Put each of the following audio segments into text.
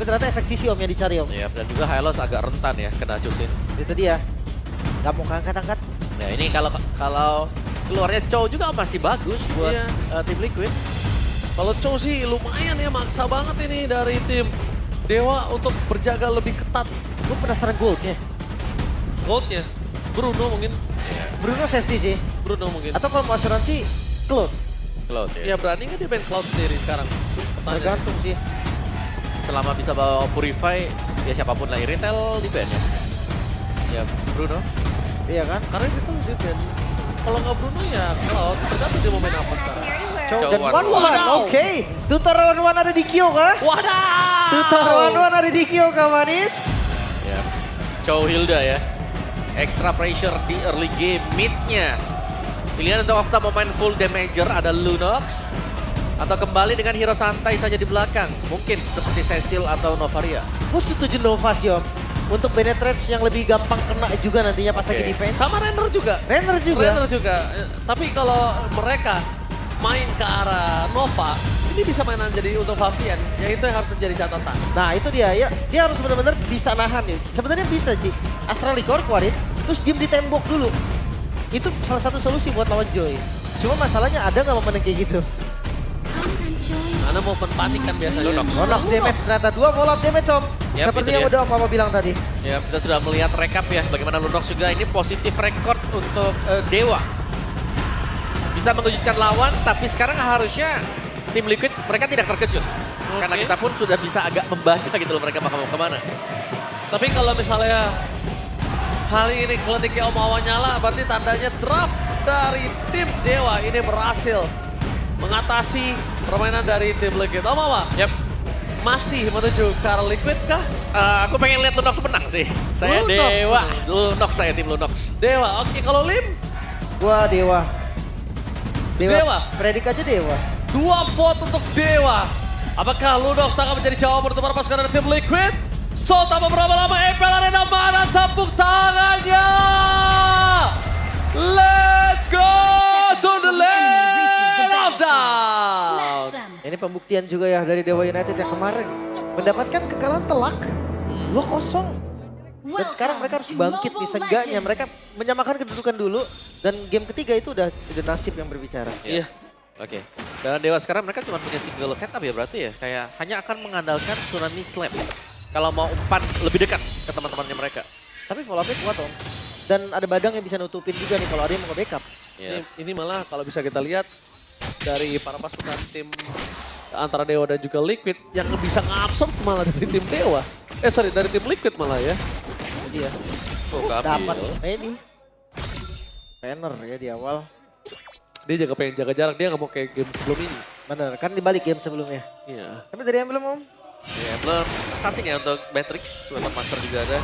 Tapi ternyata efek sisi Om yang dicari Om. Iya, dan juga Hylos agak rentan ya kena Chusin. Itu dia. Gak mau angkat-angkat. Nah ini kalau keluarnya Chow juga masih bagus buat Iya. tim Liquid. Kalau Chow sih lumayan ya, maksa banget ini dari tim Dewa untuk berjaga lebih ketat. Gue penasaran goldnya. Goldnya, Bruno mungkin. Iya, Bruno safety sih. Bruno mungkin. Atau kalau mau asuransi, Cloud. Cloud Ya ya. berani nggak dia main Cloud sendiri sekarang? Pertanyaan. Tergantung sih. Selama bisa bawa Purify, ya siapapun lah retail di band ya. Ya Bruno. Iya kan? Karena itu dia band. Kalau nggak Bruno ya Cloud, tergantung dia mau main apa sekarang. Chow Chow dan one-one. one-one. Oke. Tutor one-one ada di Kyo kah? Wadah! Tutor one-one ada di Kyo kah Manis? Ya. Chow Hilda ya. Extra pressure di early game mid-nya. Pilihan untuk Okta mau main full damager ada Lunox. Atau kembali dengan hero santai saja di belakang. Mungkin seperti Cecil atau Novaria. Gue setuju Nova sih Om. Untuk penetrate yang lebih gampang kena juga nantinya pas lagi Oke. defense. Sama Renner juga. Renner juga. Renner juga. Tapi kalau mereka main ke arah Nova, ini bisa mainan jadi untuk Fabian. Ya itu yang harus menjadi catatan. Nah itu dia ya. Dia harus benar-benar bisa nahan ya. Sebenarnya bisa Ci. Astral Liquor keluarin. Terus diem di tembok dulu. Itu salah satu solusi buat lawan Joy. Cuma masalahnya ada nggak momen yang kayak gitu? Karena mau panik kan biasanya. Lunox damage ternyata 2 follow up damage Om. Yap, Seperti itu yang dia. udah Om Papa bilang tadi. Ya, kita sudah melihat rekap ya bagaimana Lunox juga ini positif record untuk Dewa. Bisa mengejutkan lawan, tapi sekarang harusnya tim Liquid mereka tidak terkejut. Karena kita pun sudah bisa agak membaca gitu loh mereka bakal mau kemana. Tapi kalau misalnya kali ini kletiknya Om Awan nyala, berarti tandanya draft dari tim Dewa ini berhasil mengatasi permainan dari tim Liquid. Om Awan, Yap. masih menuju ke arah Liquid kah? Aku pengen lihat Lunox menang sih. Saya Lunox Dewa. menang. Lunox saya tim Lunox. Dewa, oke kalau Lim, Gua Dewa. Dewa. Predik aja Dewa. 2 vote untuk Dewa. Apakah Lunox akan menjadi jawaban untuk para pasukan dari tim Liquid? So, tanpa berapa lama Epel Arena mana tepuk tangannya? Let's go to the land of down. Ini pembuktian juga ya dari Dewa United yang kemarin mendapatkan kekalahan telak 2-0. Dan sekarang mereka harus bangkit nih, seenggaknya mereka menyamakan kedudukan dulu dan game ketiga itu udah nasib yang berbicara. Iya. Oke. Dan Dewa sekarang mereka cuma punya single setup ya berarti ya. Kayak hanya akan mengandalkan Tsunami Slam. Kalau mau umpan lebih dekat ke teman-temannya mereka. Tapi follow up-nya kuat Om. Dan ada Badang yang bisa nutupin juga nih kalau ada yang mau nge-backup. Ya. Ini malah kalau bisa kita lihat dari para pasukan tim antara Dewa dan juga Liquid yang bisa ngabsorb malah dari tim Dewa. Dari tim Liquid malah ya. Jadi ya, Oh, dapat ini. Banner ya di awal. Dia juga pengen jaga jarak, dia nggak mau kayak game sebelum ini. Bener, kan dibalik game sebelumnya. Iya. Tapi dari yang belum Om. Ya, belum assassin ya untuk Matrix, Weapon Master juga ada.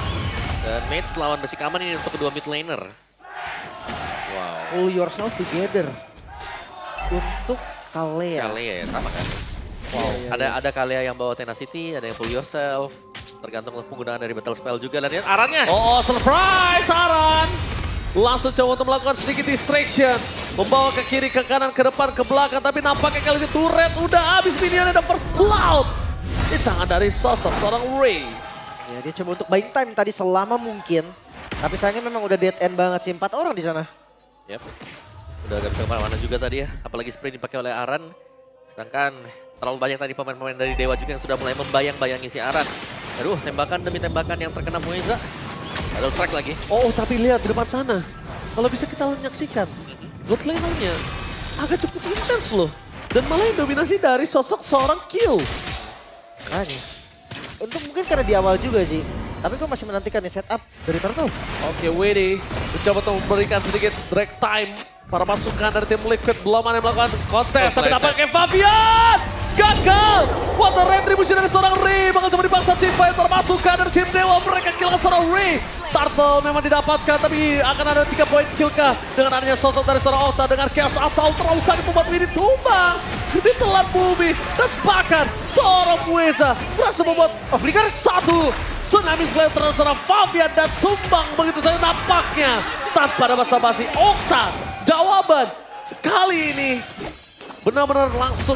Dan Mage lawan basic aman ini untuk kedua mid laner. Wow. Pull yourself together. Untuk Kalea. Kalea ya, sama kan? Wow. Ada Kalea yang bawa Tenacity, ada yang Pull Yourself. Tergantung penggunaan dari Battle Spell juga. Dan lihat arannya. Oh, surprise Aran. Langsung coba untuk melakukan sedikit distraction. Membawa ke kiri, ke kanan, ke depan, ke belakang. Tapi nampaknya kali ini turret udah habis minionnya, ada first blood. Di tangan dari sosok seorang Ray. Ya dia coba untuk buying time tadi selama mungkin. Tapi sayangnya memang udah dead end banget sih, 4 orang di sana. Yap. Udah gak bisa kemana-mana juga tadi ya. Apalagi sprint dipakai oleh Aran. Sedangkan terlalu banyak tadi pemain-pemain dari Dewa juga yang sudah mulai membayang-bayangi si Aran. Aduh, tembakan demi tembakan yang terkena Mueza. Ada strike lagi. Oh, tapi lihat di depan sana. Kalau bisa kita menyaksikan. God lanernya agak cukup intens loh. Dan malah yang dominasi dari sosok seorang Kill. Makanya. Untuk mungkin karena di awal juga sih. Tapi gue masih menantikan nih setup dari Turtle. Oke, WD mencoba untuk memberikan sedikit drag time. Para pasukan dari tim Liquid belum ada yang melakukan kontes. Tapi nampaknya Fabian gagal. What a retribution dari seorang Ray. Bakal coba dipaksa tim fighter pasukan dari tim Dewa. Mereka kill seorang Ray. Turtle memang didapatkan tapi akan ada 3 poin kill kah. Dengan adanya sosok dari seorang Okta dengan chaos asal terlalu sakit membuat Winnie tumbang. Ditelan bumi dan bahkan seorang Mueza berhasil membuat Flicker. satu Tsunami Slayer terhadap seorang Fabian dan tumbang begitu saja nampaknya tanpa ada basa-basi. Okta jawaban kali ini benar-benar langsung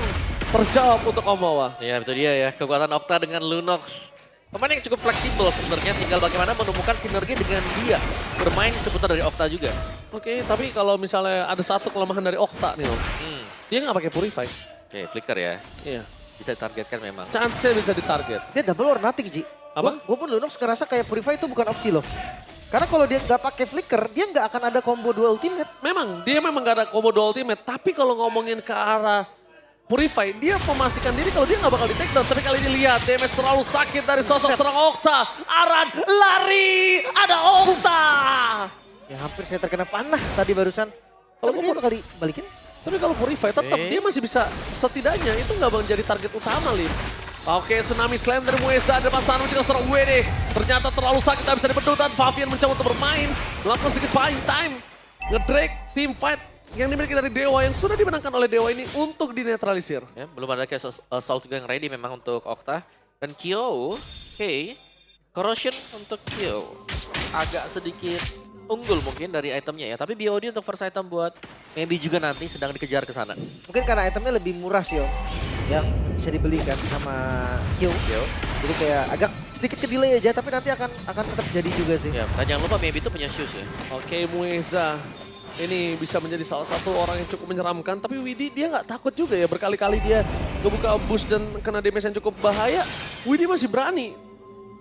terjawab untuk Omawa. Ya itu dia ya, kekuatan Okta dengan Lunox. Pemain yang cukup fleksibel sebenarnya, tinggal bagaimana menemukan sinergi dengan dia. Bermain seputar dari Okta juga. Oke, tapi kalau misalnya ada satu kelemahan dari Okta nih Om. Dia nggak pakai Purify. Oke, flicker ya. Iya. Bisa ditargetkan memang. Chance-nya bisa ditarget. Dia double or nothing, Ji. Apa? Gue pun Lunox ngerasa kayak Purify itu bukan opsi loh. Karena kalau dia nggak pakai flicker, dia nggak akan ada combo dua ultimate. Memang, dia memang gak ada combo dual ultimate. Tapi kalau ngomongin ke arah Purify, dia memastikan diri kalau dia nggak bakal di take down. Tapi kali ini lihat, damage terlalu sakit dari sosok serang Okta. Aran lari, ada Okta. Ya hampir saya terkena panah tadi barusan. Kalau Kalau gua gue bakal dibalikin. Tapi kalau Purify tetap dia masih bisa, setidaknya itu nggak menjadi target utama, Lim. Oke, Tsunami Slam dari Mueza, ada pasangan juga serang WD. Ternyata terlalu sakit, tak bisa dibendung dan Fabian mencoba untuk bermain. Melakukan sedikit buying time. Ngedrake, team fight yang dimiliki dari Dewa yang sudah dimenangkan oleh Dewa ini untuk dinetralisir. Ya, belum ada kayak Assault juga yang ready memang untuk Okta. Dan Kyo, Corrosion untuk Kyo. Agak sedikit unggul mungkin dari itemnya ya. Tapi BOD untuk first item buat maybe juga nanti sedang dikejar ke sana. Mungkin karena itemnya lebih murah sih, Om. Yang bisa dibelikan sama Kyo. Jadi kayak agak sedikit ke delay aja, tapi nanti akan tetap jadi juga sih. Ya, dan jangan lupa maybe itu punya shoes ya. Oke, Mueza. Ini bisa menjadi salah satu orang yang cukup menyeramkan. Tapi Widi dia nggak takut juga ya. Berkali-kali dia ngebuka boost dan kena damage yang cukup bahaya. Widi masih berani.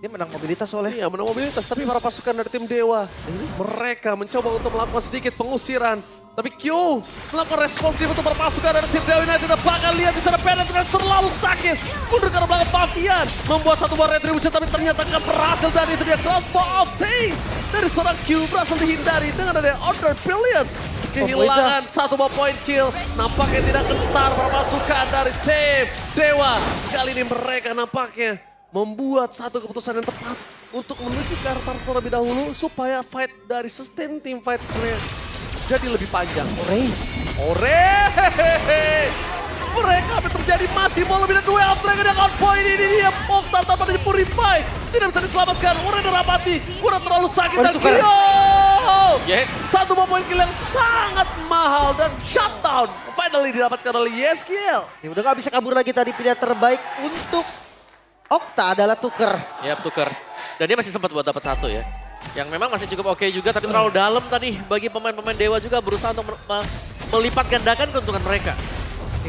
Dia menang mobilitas soalnya. Iya, menang mobilitas. Tapi para pasukan dari tim Dewa, mereka mencoba untuk melakukan sedikit pengusiran. Tapi Q melakukan responsif untuk para pasukan dari tim Dewa United. Kita bakal lihat di sana penetrasi terlalu sakit. Mundur ke arah belakang Fabian. Membuat satu buah retribution, tapi ternyata nggak berhasil. Dan itu dia crossbow of Tank. Dari seorang Q berhasil dihindari dengan ada Order Brilliance. Kehilangan satu buah point kill. Nampaknya tidak gentar para pasukan dari tim Dewa. Kali ini mereka nampaknya membuat satu keputusan yang tepat untuk menuju ke arah turret terlebih dahulu supaya fight dari sustain team fight jadi lebih panjang. Ore! Mereka apa yang terjadi masih mau lebih dari duel Dragon yang on point ini dia. Okta tanpa dari Purify tidak bisa diselamatkan. Ore derapati, kurang terlalu sakit dan Kyo. Yes. Satu poin kill yang sangat mahal dan shutdown finally didapatkan oleh Yeskiel. Ya udah nggak bisa kabur lagi tadi, pilihan terbaik untuk Okta adalah tuker. Ya, tuker. Dan dia masih sempat buat dapat satu ya. Yang memang masih cukup oke juga, tapi terlalu dalam tadi bagi pemain-pemain Dewa juga berusaha untuk melipat gandakan keuntungan mereka.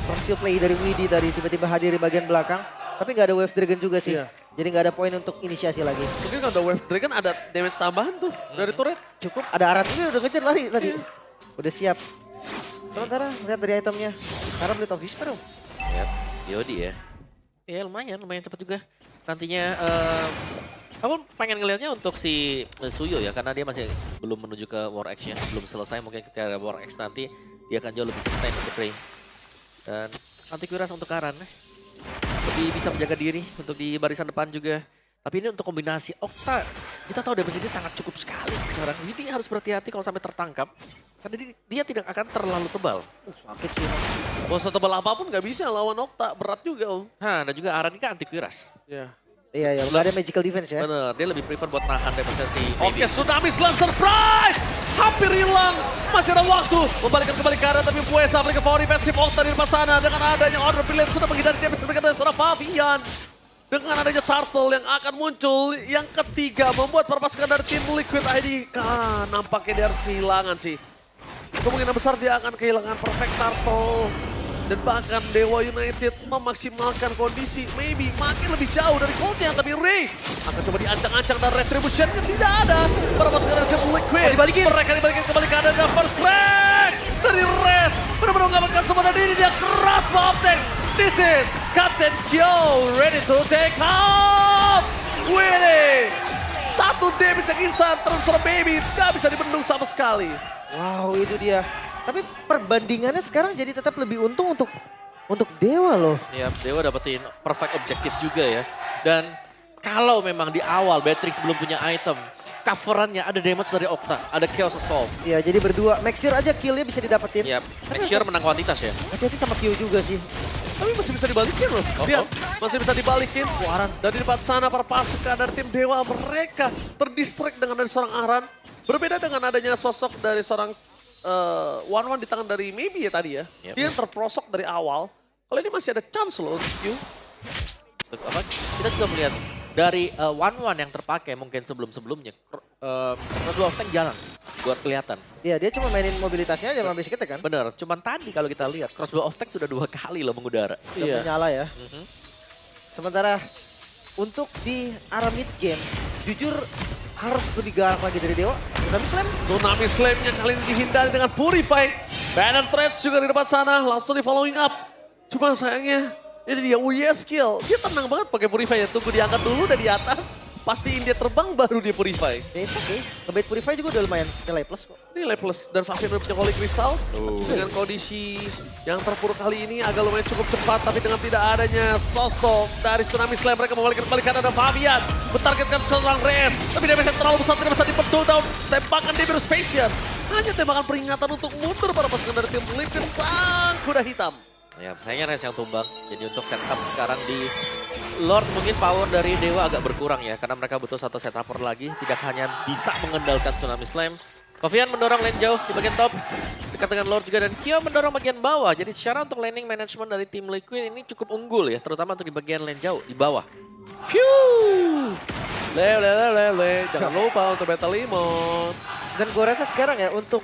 Conceal play dari Widi tadi tiba-tiba hadir di bagian belakang. Tapi nggak ada Wave Dragon juga sih. Iya. Jadi nggak ada poin untuk inisiasi lagi. Mungkin kalau ada Wave Dragon ada damage tambahan tuh dari turret. Cukup, ada Aran juga udah ngejar lari tadi. Udah siap. Sementara lihat dari itemnya. Sekarang beli top whisper dong. Ya, Yodi ya. Ya lumayan cepat juga. Nantinya aku pengen ngelihatnya untuk si Suyo ya, karena dia masih belum menuju ke War X-nya, belum selesai. Mungkin ketika ada War X nanti dia akan jauh lebih sustain untuk Ray. Dan antivirus untuk Karan lebih bisa menjaga diri untuk di barisan depan juga. Tapi ini untuk kombinasi Okta, kita tahu damage ini sangat cukup sekali sekarang. Jadi harus berhati-hati kalau sampai tertangkap, karena dia tidak akan terlalu tebal. Sakit sih. Mau setebal apapun nggak bisa lawan Okta, berat juga Om. Nah, dan juga Aran ini kan antivirus. Ya. Iya, nggak ada magical defense ya. Bener, dia lebih prefer buat nahan daripada si Oke, Tsunami Slam surprise! Hampir hilang. Masih ada waktu. Membalikkan kembali ke arah, tapi Mueza berikan power defensif Okta di depan sana. Dengan adanya Order Brilliance sudah menghindari damage mereka dari seorang Fabian. Dengan adanya Turtle yang akan muncul. Yang ketiga membuat para pasukan dari tim Liquid ID. Nampaknya dia harus kehilangan sih. Kemungkinan besar dia akan kehilangan Perfect Turtle. Dan bahkan Dewa United memaksimalkan kondisi. Maybe makin lebih jauh dari goldnya. Tapi Ray akan coba diancang-ancang dan retribution-nya tidak ada. Para pasukan dari tim Liquid. Mereka dibalikin kembali ke adanya first break. Dari Red. Benar-benar menggambarkan semua dan ini dia keras Optek. This is Captain Kyo ready to take off. Winning. Satu damage yang instan terus Baby. Gak bisa dibendung sama sekali. Wow, itu dia. Tapi perbandingannya sekarang jadi tetap lebih untung untuk Dewa loh. Ya, Dewa dapetin perfect objektif juga ya. Dan kalau memang di awal Beatrix belum punya item, coverannya ada damage dari Okta, ada Chaos Assault. Ya, jadi berdua. Make sure aja killnya bisa didapetin. Ya, make sure menang kuantitas ya. Hati-hati sama Kyo juga sih. Tapi masih bisa dibalikin loh. Lihat, masih bisa dibalikin. Aran. Dan di depan sana para pasukan dari tim Dewa mereka terdistract dengan dari seorang Aran. Berbeda dengan adanya sosok dari seorang One-One di tangan dari Maybe ya tadi ya. Yep. Dia yang terprosok dari awal. Kalau ini masih ada chance loh untuk Q. Apa, kita juga melihat dari 1-1 yang terpakai mungkin sebelum-sebelumnya. Crossbow of Tank jalan buat kelihatan. Iya, dia cuma mainin mobilitasnya aja sama basicnya kan. Bener, cuman tadi kalau kita lihat Crossbow of Tank sudah 2 kali loh mengudara. Udah nyala ya. Sementara untuk di arah mid game, jujur harus lebih galak lagi dari Dewa. Tsunami Slam. Tsunami Slam-nya kali ini dihindari dengan Purify. Banner Threads juga di depan sana, langsung di following up. Cuma sayangnya, ini dia skill. Dia tenang banget pakai Purify ya, tunggu diangkat dulu dari atas. Pastiin dia terbang baru dia Purify. Ya itu oke. Ngebait Purify juga udah lumayan nilai plus kok. Nilai plus dan Favian udah punya Holy Crystal. Dengan kondisi yang terpuruk kali ini agak lumayan cukup cepat. Tapi dengan tidak adanya sosok dari Tsunami Slam, mereka membalikkan ada Favian. Bertargetkan seorang Red. Tapi damage yang terlalu besar tidak bisa dipetul daun. Tembakan di Virus Fashion. Hanya tembakan peringatan untuk mundur para pasukan dari tim Liquid sang kuda hitam. Ya, sayangnya Res yang tumbang. Jadi untuk setup sekarang di Lord mungkin power dari Dewa agak berkurang ya. Karena mereka butuh satu setupper lagi. Tidak hanya bisa mengendalikan Tsunami Slam. Favian mendorong lane jauh di bagian top. Dekat dengan Lord juga dan Kyo mendorong bagian bawah. Jadi secara untuk laning management dari tim Liquid ini cukup unggul ya. Terutama untuk di bagian lane jauh, di bawah. Phew! Jangan lupa untuk Battle Limon. Dan gue rasa sekarang ya untuk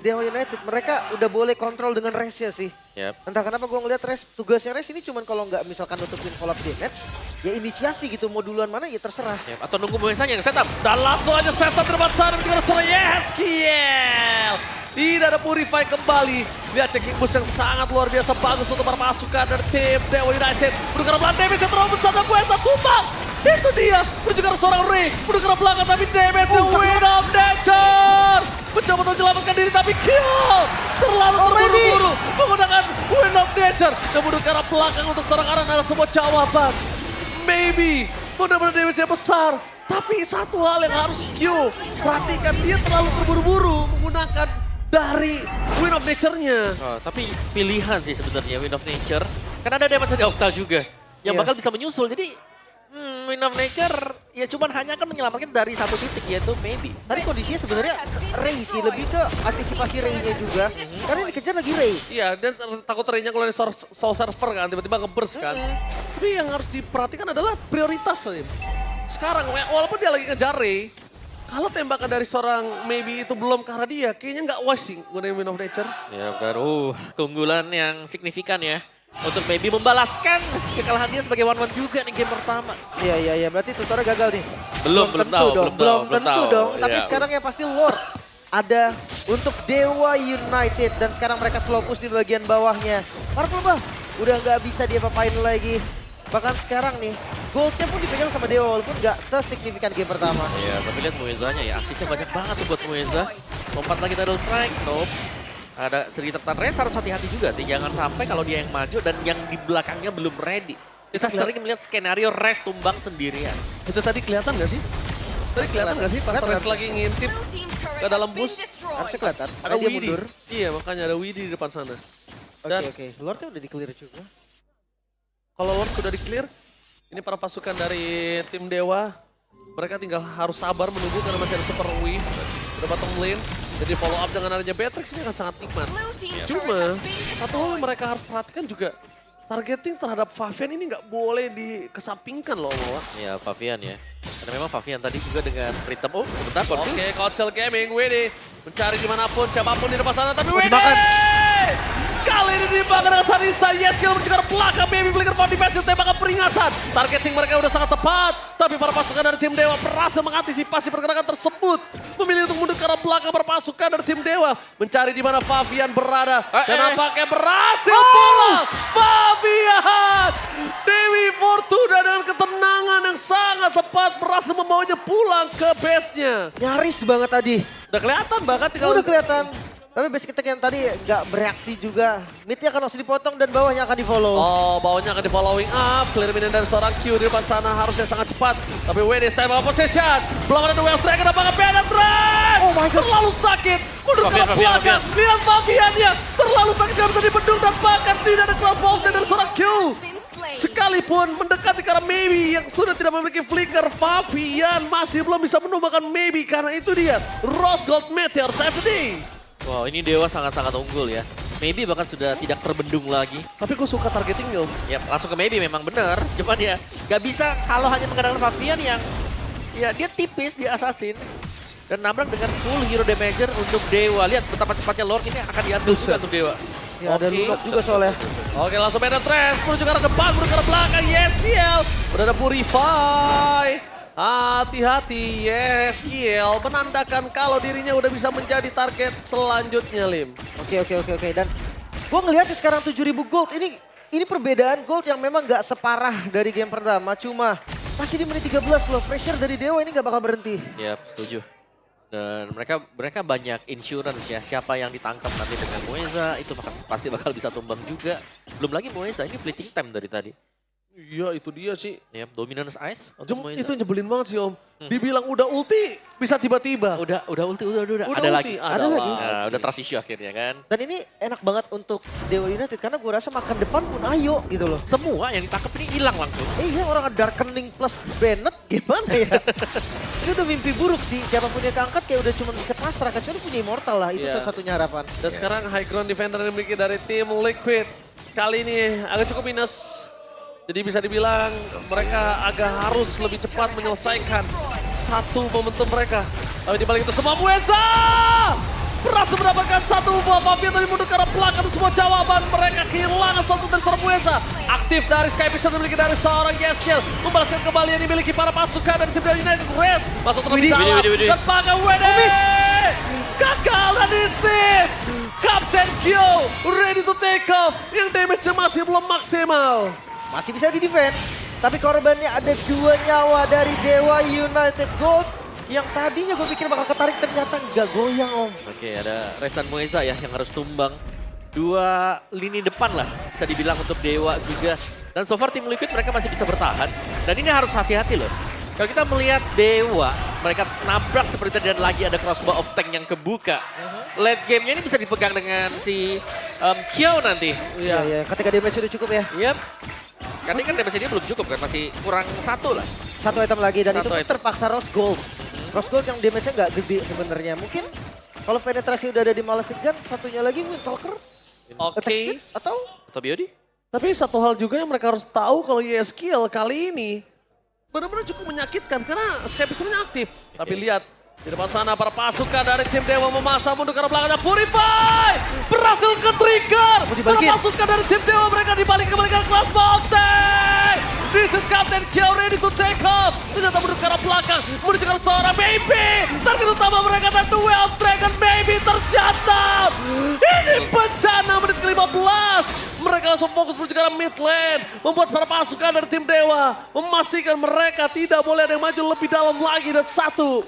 Dewa United mereka udah boleh kontrol dengan Resnya sih. Yep. Entah kenapa gue ngeliat tugasnya Res ini cuman kalau nggak misalkan nutupin collapse damage, ya inisiasi gitu, mau duluan mana ya terserah. Yep. Atau nunggu Moesanya yang setup. Dan langsung aja setup di depan sana dengan suara Yeskiel. Tidak ada Purify kembali. Lihat checking boost yang sangat luar biasa bagus untuk para pasukan dari tim Dewa United. Menukar belakang damage yang terlalu besar dan Puesa tumbang. Itu dia, menunjukkan seorang Ray. Menukar belakang tapi damage yang Wind of Nature. Mencoba untuk menyelamatkan diri tapi kill. Terlalu terburu-buru menggunakan Wind of Nature. Kemudian ke arah belakang untuk seorang Aran adalah sebuah jawaban. Maybe, benar-benar damage yang besar. Tapi satu hal yang harus Q perhatikan, dia terlalu terburu-buru menggunakan dari Wind of Nature-nya. Oh, tapi pilihan sih sebenarnya Wind of Nature. Karena ada damage dari Octa juga. Yang bakal bisa menyusul. Jadi Wind of Nature ya cuman hanya akan menyelamatkan dari satu titik yaitu maybe. Tadi kondisinya sebenarnya Ray sih, lebih ke antisipasi Ray-nya juga. Karena yang dikejar lagi Ray. Iya, dan takut Ray-nya kalau di soul server kan, tiba-tiba nge-burst kan. Tapi yang harus diperhatikan adalah prioritas. Sekarang, walaupun dia lagi ngejar Ray, kalau tembakan dari seorang maybe itu belum ke arah dia, kayaknya nggak wise sih gunain Wind of Nature. Ya baru keunggulan yang signifikan ya. Untuk maybe membalaskan kekalahan dia sebagai 1-1 juga nih game pertama. Iya, berarti tutornya gagal nih. Belum tentu tahu. dong. Tapi Ya. sekarang yang pasti Lord ada untuk Dewa United dan sekarang mereka slow push di bagian bawahnya. Para pelebah udah nggak bisa dia apain lagi. Bahkan sekarang nih goldnya pun dipegang sama Dewa walaupun nggak sesignifikan game pertama. Iya, tapi lihat Moezanya ya, asisnya banyak banget tuh buat Moeza. Lompat lagi double strike, nope. Ada sedikit tertekan, Res harus hati-hati juga sih. Jangan sampai kalau dia yang maju dan yang di belakangnya belum ready. Kita sering melihat skenario Res tumbang sendirian. Itu tadi kelihatan nggak sih? Tadi kelihatan nggak sih pas Res lagi ngintip ke dalam bus? Harusnya kelihatan. Ada dia Widdy. mundur. Iya, makanya ada Widdy di depan sana. Oke. Lordnya udah di-clear juga. Kalau Lord sudah di-clear, ini para pasukan dari tim Dewa, mereka tinggal harus sabar menunggu karena masih ada Super Wave. Udah bottom lane, jadi follow up dengan adanya Beatrix ini akan sangat nikmat. Cuma, satu hal yang mereka harus perhatikan juga, targeting terhadap Favian ini nggak boleh dikesampingkan loh, Mawa. Ya, Favian ya. Karena memang Favian tadi juga dengan Rhythm. Oh, sebentar, Konsil. Oke, Council Gaming, Widdy mencari dimanapun, siapapun di depan sana, tapi Widdy! dimakan. Kali ini dimakan dengan Sanisa, Yeskiel mencegah belakang, Baby Flicker for defensive, tembakan peringatan. Targeting mereka udah sangat tepat, tapi para pasukan dari tim Dewa berhasil mengantisipasi pergerakan tersebut. Memilih untuk mundur ke arah belakang para pasukan dari tim Dewa, mencari di mana Favian berada, dan nampaknya berhasil pulang. Favian! Dewi Fortuna dengan ketenangan yang sangat tepat berhasil membawanya pulang ke base-nya. Nyaris banget tadi. Udah kelihatan bahkan tinggal... Udah kelihatan. Tapi basic attack yang tadi nggak bereaksi juga. Midnya akan langsung dipotong dan bawahnya akan di-follow. Oh, bawahnya akan di-following up. Clear minion dari seorang Q di depan sana harusnya sangat cepat. Tapi WD style of possession. Belum ada duel strike, kenapa nggak penetrate? Oh my God. Terlalu sakit. Mundur ke Favian. belakang. Lihat Faviannya. Terlalu sakit, nggak bisa dibendung dan bahkan tidak ada cross ball dari seorang Q. Sekalipun mendekati karena Maybe yang sudah tidak memiliki flicker, Favian masih belum bisa menumbangkan Maybe karena itu dia Rose Gold Meteor Safety. Wow, ini Dewa sangat-sangat unggul ya. Maybe bahkan sudah tidak terbendung lagi. Tapi gue suka targetingnya, Om. Ya langsung ke Maybe memang benar. Cuman ya nggak bisa kalau hanya mengandalkan Fabian yang ya dia tipis di Assassin. Dan nabrak dengan full hero damager untuk Dewa. Lihat betapa cepatnya Lord ini akan diambil juga untuk Dewa. Ya ada Lunok juga soalnya. Oke, langsung penetrate, menuju ke arah depan, menuju ke arah belakang, YesKiel. Udah ada Purify. Hati-hati, YesKiel menandakan kalau dirinya udah bisa menjadi target selanjutnya, Lim. Oke. Dan gua ngeliat sekarang 7.000 gold. Ini perbedaan gold yang memang gak separah dari game pertama. Cuma masih di menit 13 loh. Pressure dari Dewa ini gak bakal berhenti. Yap, setuju. Dan mereka banyak insurance ya. Siapa yang ditangkap nanti dengan Moeza itu pasti bakal bisa tumbang juga. Belum lagi Moeza ini fleeting time dari tadi. Iya, itu dia sih. Ya, dominance ice untuk Moeza. Itu nyebelin banget sih, Om. Dibilang udah ulti, bisa tiba-tiba. Udah ulti, udah. Udah Ada ulti, lagi. ada lagi. Nah, udah trust issue akhirnya kan. Dan ini enak banget untuk Dewa United karena gue rasa makan depan pun ayo gitu loh. Semua yang ditangkap ini hilang langsung. Iya orang Darkening plus Bennett gimana ya? Ini udah mimpi buruk sih. Siapapun yang keangkat kayak udah cuma bisa pasrah. Kecuali punya Immortal lah. Itu Iya. satu-satunya harapan. Dan sekarang high ground defender yang dimiliki dari tim Liquid. Kali ini agak cukup minus. Jadi bisa dibilang mereka agak harus lebih cepat menyelesaikan satu momentum mereka. Tapi dibalik itu semua Moeza berhasil mendapatkan satu buah Fabian tapi mundur ke arah belakang. Semua jawaban mereka kehilangan satu dari seorang Moeza. Aktif dari Skypiece yang dimiliki dari seorang YesKiel. Membalaskan kembali yang dimiliki para pasukan dari tim dari United Red. Masuk terlebih dalam dan pakai Wede. Gagal dan disis. Kapten Kyo ready to take off. Yang damage-nya masih belum maksimal. Masih bisa di defense. Tapi korbannya ada 2 nyawa dari Dewa United Gold. Yang tadinya gue pikir bakal ketarik ternyata nggak goyang Om. Oke, ada Restan Moeza ya yang harus tumbang. 2 lini depan lah bisa dibilang untuk Dewa juga. Dan so far tim Liquid mereka masih bisa bertahan. Dan ini harus hati-hati loh. Kalau kita melihat Dewa, mereka nabrak seperti tadi dan lagi ada crossbow of tank yang kebuka. Late game-nya ini bisa dipegang dengan si Kyo nanti. Iya. Ketika damage sudah cukup ya. Yep. Karena kan damage dia belum cukup kan, masih kurang 1 lah. 1 item lagi dan Satu itu pun item. terpaksa Rose Gold. Rose Gold yang damage-nya nggak gede sebenarnya. Mungkin kalau penetrasi udah ada di Malefic Gun, satunya lagi Windtalker. Oke. Attack speed atau Atau Biodi? Tapi satu hal juga yang mereka harus tahu kalau YesKiel kali ini benar-benar cukup menyakitkan karena Skypiece-nya aktif. Tapi lihat di depan sana para pasukan dari tim Dewa memasang mundur ke arah belakangnya. Purify berhasil ke-trigger. Para dibalikin. pasukan dari tim Dewa mereka dibalik kembalikan kelas Boxing. This is Captain Kyo ready to take off. Ternyata mundur ke arah belakang. Menuju ke arah seorang Maybe. Target utama mereka dan Duel Dragon Maybe tercatat. Ini bencana menit ke-15. Mereka langsung fokus menuju ke arah mid lane. Membuat para pasukan dari tim Dewa memastikan mereka tidak boleh ada yang maju lebih dalam lagi. Dan satu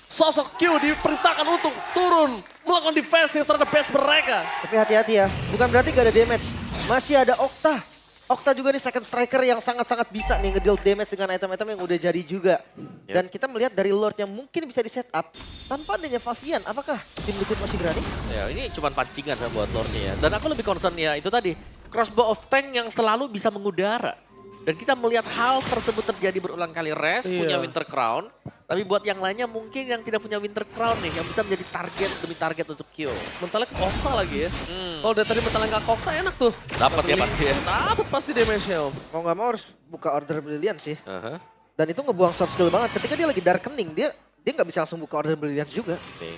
sosok Q diperintahkan untuk turun melakukan defensif terhadap base mereka. tapi hati-hati ya. Bukan berarti gak ada damage. Masih ada Okta. Okta juga nih second striker yang sangat-sangat bisa nih ngedeal damage dengan item-item yang udah jadi juga. Dan kita melihat dari Lord yang mungkin bisa di setup tanpa adanya Fabian. Apakah tim Liquid masih berani? Ya ini cuma pancingan sama buat Lordnya ya. Dan aku lebih concern ya itu tadi. Crossbow of tank yang selalu bisa mengudara. Dan kita melihat hal tersebut terjadi berulang kali. Res Iya. punya Winter Crown. Tapi buat yang lainnya mungkin yang tidak punya Winter Crown nih. Yang bisa menjadi target demi target untuk Kyo. Mentalnya ke Okta lagi ya. Kalau dari tadi mentalnya nggak ke Okta enak tuh. Dapat ya pasti ya. Dapat pasti damage-nya, Om. Mau nggak mau harus buka Order Brilliance sih. Aha. Dan itu ngebuang soft skill banget. Ketika dia lagi Darkening, dia nggak bisa langsung buka Order Brilliance juga. Oke.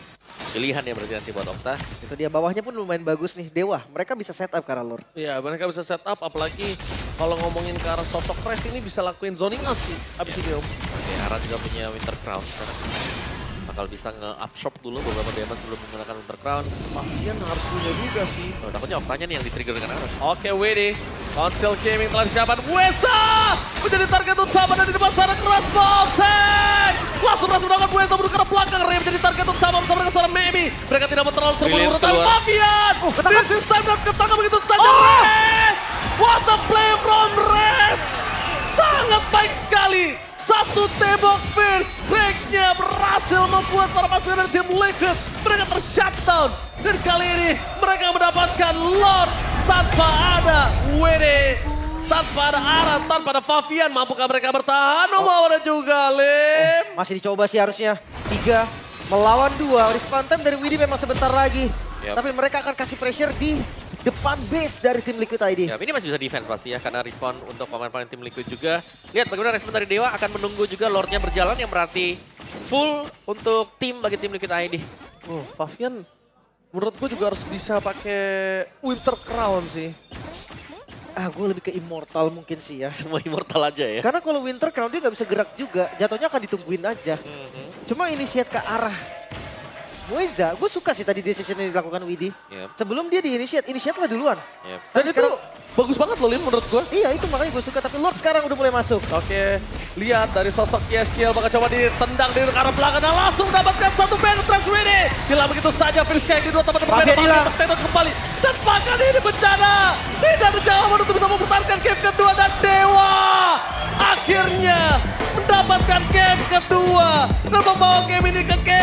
Pilihan ya berarti nanti buat Okta. Itu dia bawahnya pun lumayan bagus nih. Dewa, mereka bisa setup ke arah Lord. Iya, mereka bisa setup apalagi kalau ngomongin ke arah sosok Crash ini bisa lakuin zoning out sih abis ini, Om. Oke, Ara juga punya Winter Crown. Sekarang bakal bisa nge-upshop dulu beberapa damage sebelum menggunakan Winter Crown. Fabian harus punya juga sih. Oh, takutnya Oktanya nih yang di-trigger dengan Ara. Oke, Wede. Console Gaming telah disiapkan. Wesa menjadi target utama dari depan sana. Cross boxing. Langsung berhasil mendapatkan Wesa menuju ke arah belakang. Ray menjadi target utama bersama dengan seorang Maybe. Mereka tidak mau terlalu Brilliant terburu-buru. Tapi keluar. Fabian. This is time dan ketangkap begitu saja. Res. What a play from Res. Sangat baik sekali. Satu tembok first break-nya berhasil membuat para pasukan dari tim Liquid. Mereka ter-shutdown. Dan kali ini mereka mendapatkan Lord tanpa ada Wede. Tanpa ada Ara, tanpa ada Fabian. Mampukah mereka bertahan? Mau ada juga, Lim. Masih dicoba sih harusnya. 3 melawan 2. Respawn time dari Widi memang sebentar lagi. Yap. Tapi mereka akan kasih pressure di depan base dari tim Liquid ID. Ya, ini masih bisa defense pasti ya, karena respon untuk pemain-pemain tim Liquid juga. Lihat bagaimana respon dari Dewa, akan menunggu juga Lordnya berjalan yang berarti full untuk tim bagi tim Liquid ID. Favian menurut gue juga harus bisa pakai Winter Crown sih. Gue lebih ke Immortal mungkin sih ya. Semua immortal aja ya. Karena kalau Winter Crown dia nggak bisa gerak juga, jatuhnya akan ditungguin aja. Cuma initiate ke arah Moeza, gue suka sih tadi decision yang dilakukan Widi. Yep. Sebelum dia di-initiate lah duluan. Yep. Dan itu bagus banget loh Lin menurut gue. Iya itu makanya gue suka, tapi Lord sekarang udah mulai masuk. Oke, lihat dari sosok Yeskiel bakal coba ditendang dari arah belakang dan langsung mendapatkan satu penetrance Widi. Hilang begitu saja Firiska yang kedua teman-teman Favian hilang. kembali. Dan bahkan ini bencana. Tidak ada jawaban untuk bisa mempertahankan game kedua dan Dewa akhirnya mendapatkan game kedua dan membawa game ini ke game